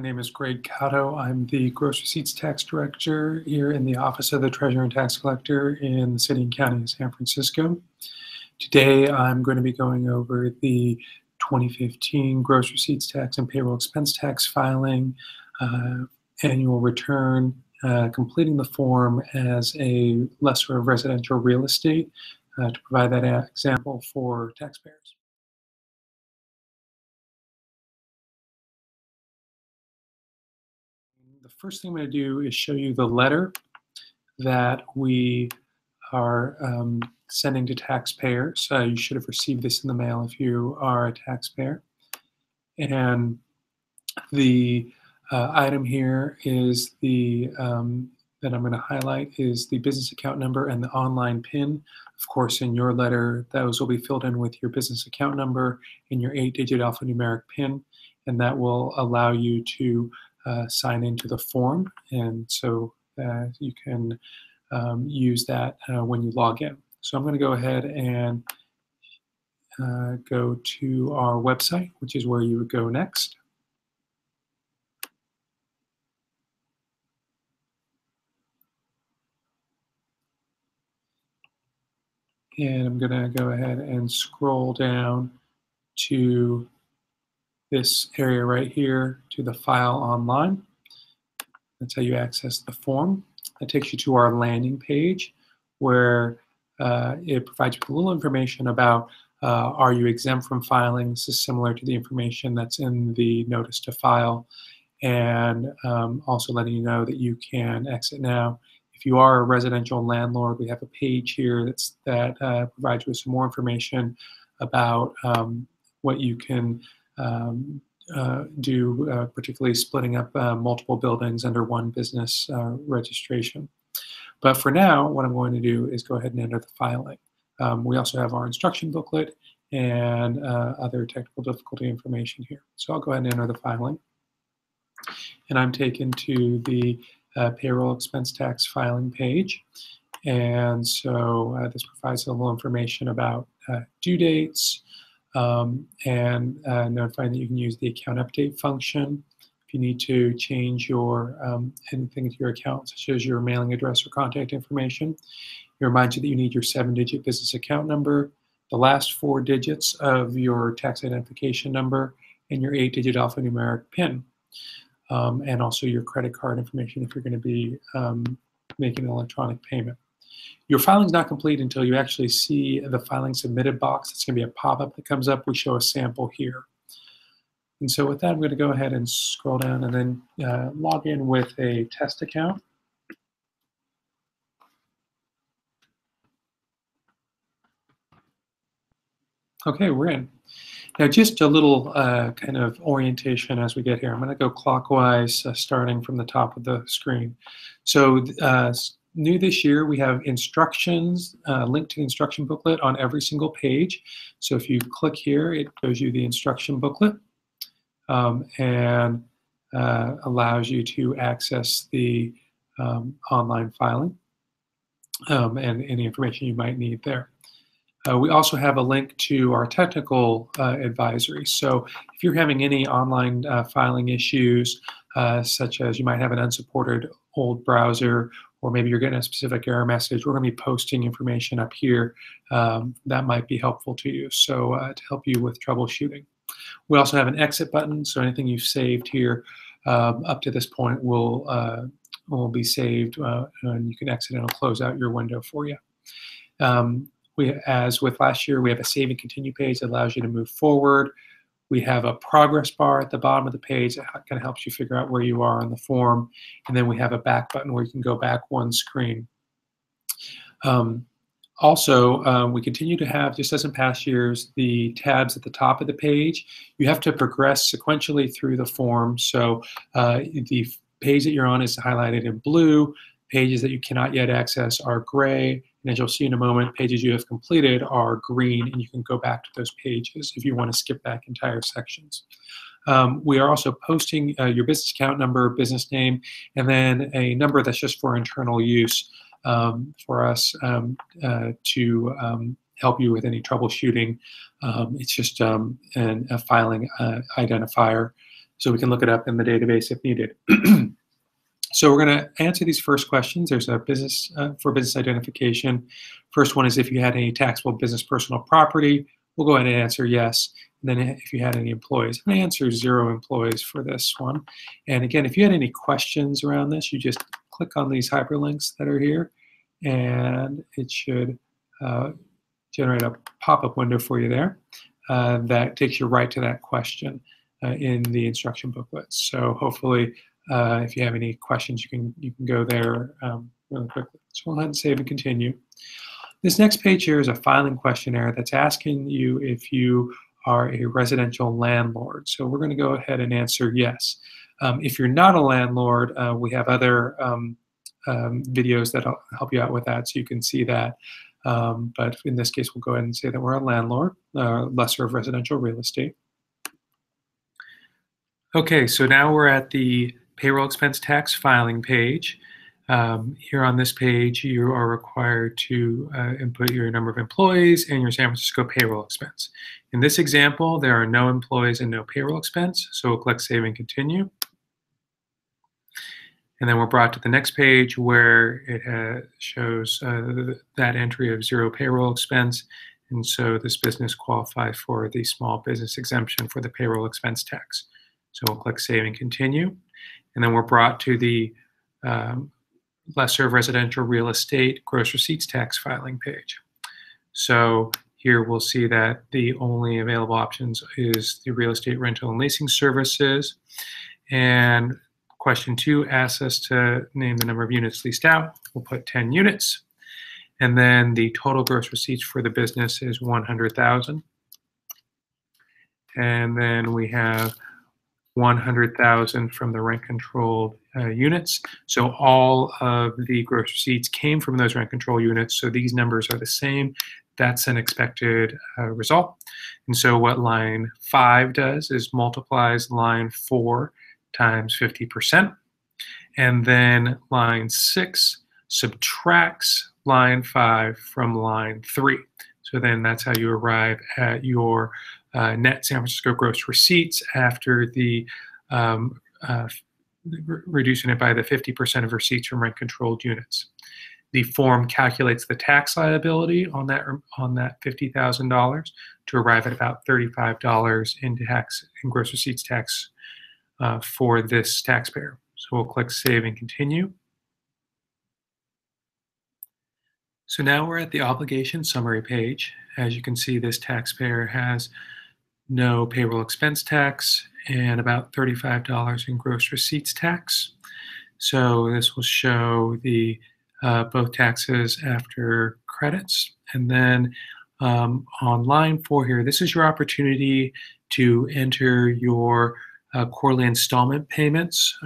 name is Greg Cotto. I'm the Gross Receipts Tax Director here in the Office of the Treasurer and Tax Collector in the City and County of San Francisco. Today I'm going to be going over the 2015 Gross Receipts Tax and Payroll Expense Tax filing, annual return, completing the form as a lessor of residential real estate to provide that example for taxpayers. The first thing I'm going to do is show you the letter that we are sending to taxpayers. You should have received this in the mail if you are a taxpayer. And the item here is the that I'm going to highlight is the business account number and the online PIN. Of course, in your letter, those will be filled in with your business account number and your 8-digit alphanumeric PIN, and that will allow you to sign into the form, and so you can use that when you log in. So I'm going to go ahead and go to our website, which is where you would go next. And I'm going to go ahead and scroll down to this area right here to the file online. That's how you access the form. That takes you to our landing page where it provides you with a little information about are you exempt from filing. This is similar to the information that's in the notice to file, and also letting you know that you can exit now. If you are a residential landlord, we have a page here that provides you with some more information about what you can do, particularly splitting up multiple buildings under one business registration. But for now, what I'm going to do is go ahead and enter the filing. We also have our instruction booklet and other technical difficulty information here. So I'll go ahead and enter the filing. And I'm taken to the Payroll Expense Tax filing page. And so this provides a little information about due dates, and notifying that you can use the account update function if you need to change your anything to your account, such as your mailing address or contact information. It reminds you that you need your 7-digit business account number, the last 4 digits of your tax identification number, and your 8-digit alphanumeric PIN, and also your credit card information if you're going to be making an electronic payment. Your filing is not complete until you actually see the filing submitted box. It's going to be a pop-up that comes up. We show a sample here. And so with that, I'm going to go ahead and scroll down and then log in with a test account. Okay, we're in. Now just a little kind of orientation as we get here. I'm going to go clockwise, starting from the top of the screen. So new this year, we have instructions, linked to the instruction booklet on every single page. So if you click here, it shows you the instruction booklet and allows you to access the online filing and any information you might need there. We also have a link to our technical advisory. So if you're having any online filing issues, such as you might have an unsupported old browser, or maybe you're getting a specific error message, we're going to be posting information up here that might be helpful to you, so to help you with troubleshooting. We also have an exit button, so anything you've saved here up to this point will be saved, and you can exit and it'll close out your window for you. As with last year, we have a save and continue page that allows you to move forward. We have a progress bar at the bottom of the page that kind of helps you figure out where you are on the form. And then we have a back button where you can go back one screen. Also, we continue to have, just as in past years, the tabs at the top of the page. You have to progress sequentially through the form. So the page that you're on is highlighted in blue. Pages that you cannot yet access are gray. And as you'll see in a moment, pages you have completed are green, and you can go back to those pages if you want to skip back entire sections. We are also posting your business account number, business name, and then a number that's just for internal use for us to help you with any troubleshooting. It's just a filing identifier so we can look it up in the database if needed. So we're going to answer these first questions. There's a business for business identification. First one is if you had any taxable business personal property. We'll go ahead and answer yes. And then if you had any employees, I'm going to answer 0 employees for this one. And again, if you had any questions around this, you just click on these hyperlinks that are here, and it should generate a pop-up window for you there that takes you right to that question in the instruction booklet. So hopefully, if you have any questions, you can go there really quickly. So we'll go ahead and save and continue. This next page here is a filing questionnaire that's asking you if you are a residential landlord. So we're going to go ahead and answer yes. If you're not a landlord, we have other videos that'll help you out with that, so you can see that. But in this case, we'll go ahead and say that we're a landlord, lessor of residential real estate. Okay, so now we're at the payroll expense tax filing page. Here on this page, you are required to input your number of employees and your San Francisco payroll expense. In this example, there are no employees and no payroll expense, so we'll click Save and Continue. And then we're brought to the next page where it shows that entry of 0 payroll expense. And so this business qualifies for the small business exemption for the payroll expense tax. So we'll click Save and Continue. And then we're brought to the Lessor of Residential Real Estate Gross Receipts Tax filing page. So here we'll see that the only available options is the real estate rental and leasing services. And question 2 asks us to name the number of units leased out. We'll put 10 units. And then the total gross receipts for the business is $100,000. And then we have $100,000 from the rent-controlled units. So all of the gross receipts came from those rent-control units, so these numbers are the same. That's an expected result. And so what line 5 does is multiplies line 4 times 50%. And then line 6 subtracts line 5 from line 3. So then that's how you arrive at your net San Francisco gross receipts after the reducing it by the 50% of receipts from rent-controlled units. The form calculates the tax liability on that $50,000 to arrive at about $35 in gross receipts tax for this taxpayer. So we'll click Save and Continue. So now we're at the obligation summary page. As you can see, this taxpayer has no payroll expense tax and about $35 in gross receipts tax. So this will show the both taxes after credits. And then on line 4 here, this is your opportunity to enter your quarterly installment payments.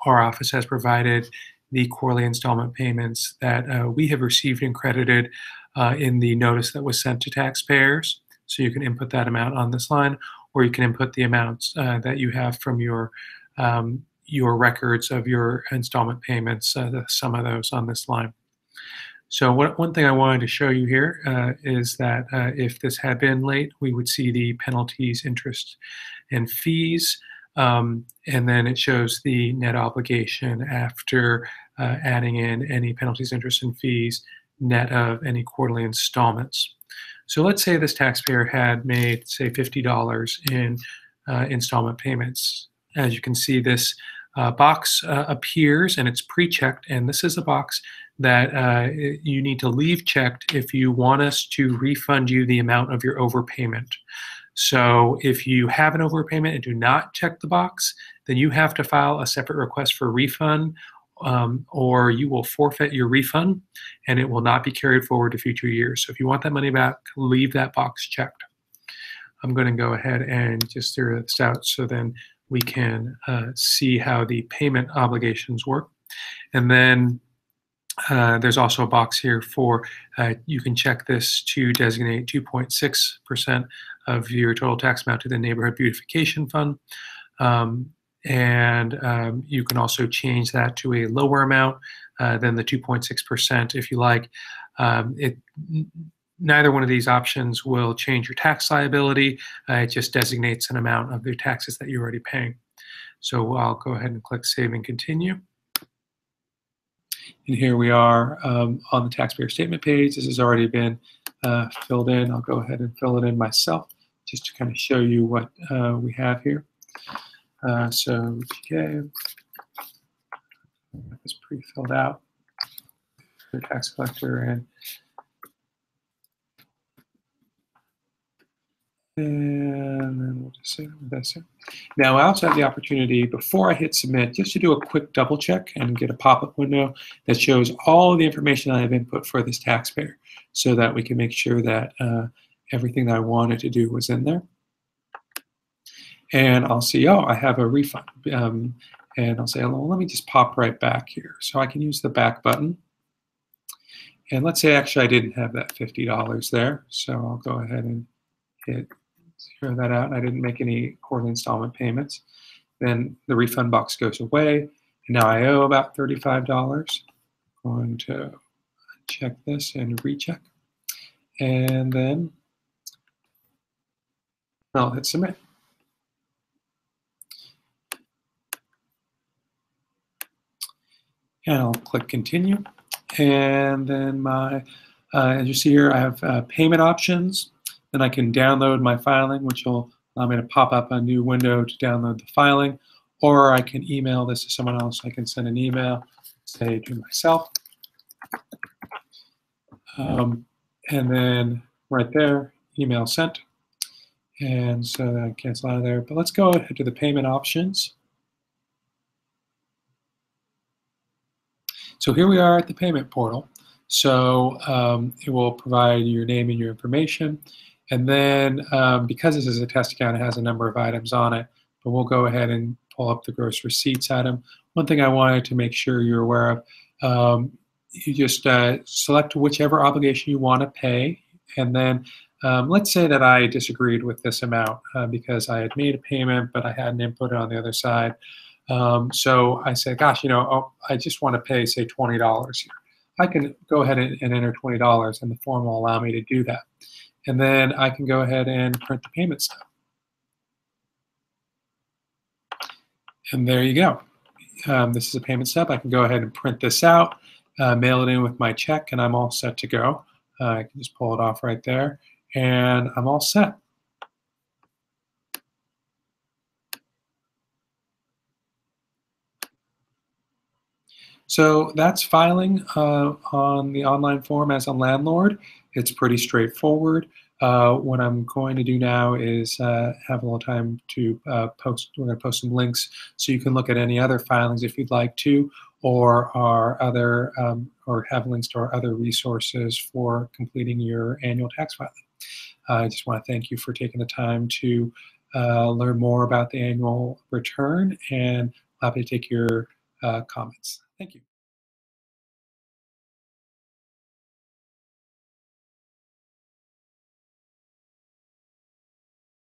Our office has provided the quarterly installment payments that we have received and credited in the notice that was sent to taxpayers. So you can input that amount on this line, or you can input the amounts that you have from your records of your installment payments, the sum of those on this line. So one thing I wanted to show you here is that if this had been late, we would see the penalties, interest, and fees. And then it shows the net obligation after adding in any penalties, interest, and fees, net of any quarterly installments. So let's say this taxpayer had made, say, $50 in installment payments. As you can see, this box appears and it's pre-checked, and this is a box that you need to leave checked if you want us to refund you the amount of your overpayment. So if you have an overpayment and do not check the box, then you have to file a separate request for refund, or you will forfeit your refund and it will not be carried forward to future years. So if you want that money back, leave that box checked. I'm going to go ahead and just zero this out so then we can see how the payment obligations work. And then there's also a box here for you can check this to designate 2.6% of your total tax amount to the Neighborhood Beautification Fund. And you can also change that to a lower amount than the 2.6% if you like. Neither one of these options will change your tax liability. It just designates an amount of the taxes that you're already paying. So I'll go ahead and click Save and Continue. And here we are on the taxpayer statement page. This has already been filled in. I'll go ahead and fill it in myself just to kind of show you what we have here. So GK, it's pre-filled out. The tax collector and then we'll just save this. Now I also have the opportunity before I hit submit just to do a quick double check and get a pop-up window that shows all the information I have input for this taxpayer so that we can make sure that everything that I wanted to do was in there. And I'll see, oh, I have a refund. And I'll say, well, let me just pop right back here. So I can use the back button. And let's say actually I didn't have that $50 there. So I'll go ahead and hit zero that out. I didn't make any quarterly installment payments. Then the refund box goes away. And now I owe about $35. I'm going to check this and recheck. And then I'll hit submit. And I'll click continue. And then as you see here, I have payment options. Then I can download my filing, which will allow me to pop up a new window to download the filing. Or I can email this to someone else. I can send an email, say to myself. And then right there, email sent. And so I cancel out of there. But let's go ahead to the payment options. So here we are at the payment portal. So it will provide your name and your information. And then because this is a test account, it has a number of items on it. But we'll go ahead and pull up the gross receipts item. One thing I wanted to make sure you're aware of, you just select whichever obligation you want to pay. And then let's say that I disagreed with this amount because I had made a payment, but I hadn't inputted on the other side. So I say, gosh, you know, I just want to pay, say, $20 here. I can go ahead and enter $20, and the form will allow me to do that. And then I can go ahead and print the payment stub. And there you go. This is a payment stub. I can go ahead and print this out, mail it in with my check, and I'm all set to go. I can just pull it off right there, and I'm all set. So that's filing on the online form as a landlord. It's pretty straightforward. What I'm going to do now is have a little time to post. We're going to post some links so you can look at any other filings if you'd like to, or our other, or have links to our other resources for completing your annual tax filing. I just want to thank you for taking the time to learn more about the annual return, and happy to take your comments. Thank you.